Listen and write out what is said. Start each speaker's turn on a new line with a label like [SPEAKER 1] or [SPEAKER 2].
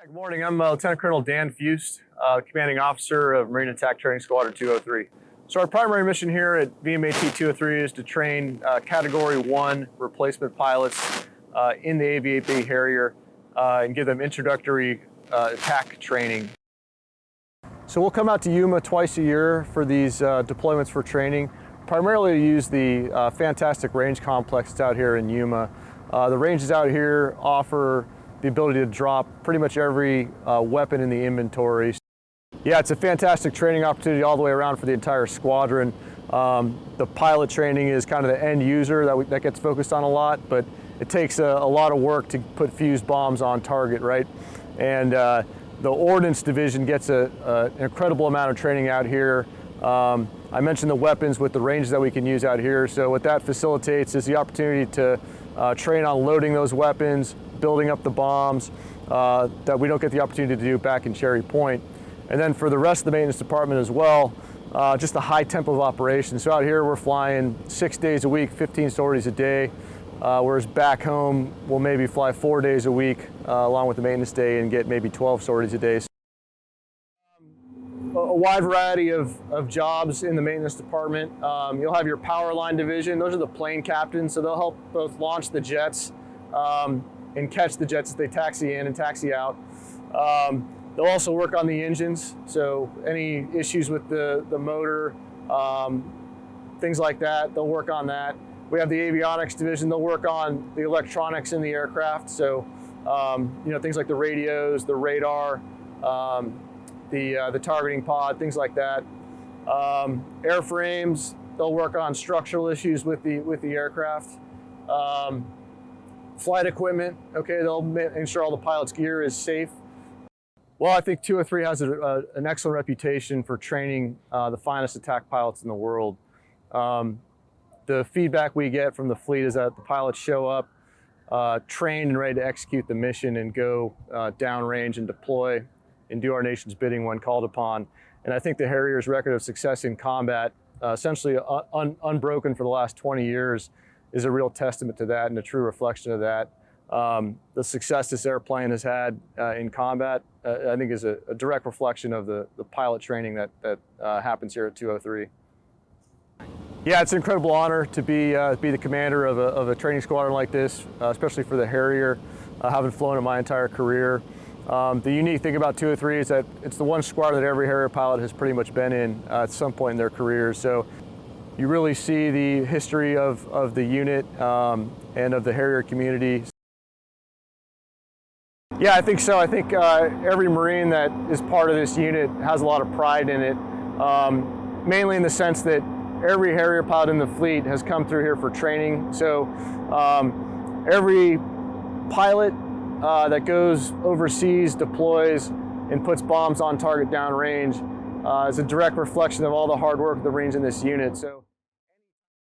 [SPEAKER 1] Good morning, I'm Lieutenant Colonel Dan Fust, Commanding Officer of Marine Attack Training Squadron 203. So our primary mission here at VMAT 203 is to train Category 1 replacement pilots in the Aviation Harrier and give them introductory attack training. So we'll come out to Yuma twice a year for these deployments for training, primarily to use the fantastic range complex that's out here in Yuma. The ranges out here offer the ability to drop pretty much every weapon in the inventory. Yeah, it's a fantastic training opportunity all the way around for the entire squadron. The pilot training is kind of the end user that gets focused on a lot, but it takes a lot of work to put fused bombs on target, right? And the ordnance division gets an incredible amount of training out here. I mentioned the weapons with the ranges that we can use out here. So what that facilitates is the opportunity to train on loading those weapons, building up the bombs that we don't get the opportunity to do back in Cherry Point. And then for the rest of the maintenance department as well, just a high tempo of operation. So out here we're flying 6 days a week, 15 sorties a day, whereas back home we'll maybe fly 4 days a week along with the maintenance day and get maybe 12 sorties a day. A wide variety of jobs in the maintenance department. You'll have your power line division. Those are the plane captains, so they'll help both launch the jets and catch the jets as they taxi in and taxi out. They'll also work on the engines, so any issues with the motor, things like that, they'll work on that. We have the avionics division. They'll work on the electronics in the aircraft, so things like the radios, the radar, the targeting pod, things like that. Airframes, they'll work on structural issues with the aircraft. Flight equipment, okay, they'll ensure all the pilot's gear is safe. Well, I think 203 has an excellent reputation for training the finest attack pilots in the world. The feedback we get from the fleet is that the pilots show up trained and ready to execute the mission and go downrange and deploy and do our nation's bidding when called upon. And I think the Harrier's record of success in combat, essentially unbroken for the last 20 years, is a real testament to that and a true reflection of that. The success this airplane has had in combat, I think is a direct reflection of the pilot training that happens here at 203. Yeah, it's an incredible honor to be the commander of a training squadron like this, especially for the Harrier, having flown it my entire career. The unique thing about 203 is that it's the one squadron that every Harrier pilot has pretty much been in at some point in their careers. So you really see the history of the unit and of the Harrier community. Yeah, I think so. I think every Marine that is part of this unit has a lot of pride in it, mainly in the sense that every Harrier pilot in the fleet has come through here for training. So every pilot that goes overseas, deploys, and puts bombs on target downrange is a direct reflection of all the hard work of the Marines in this unit. So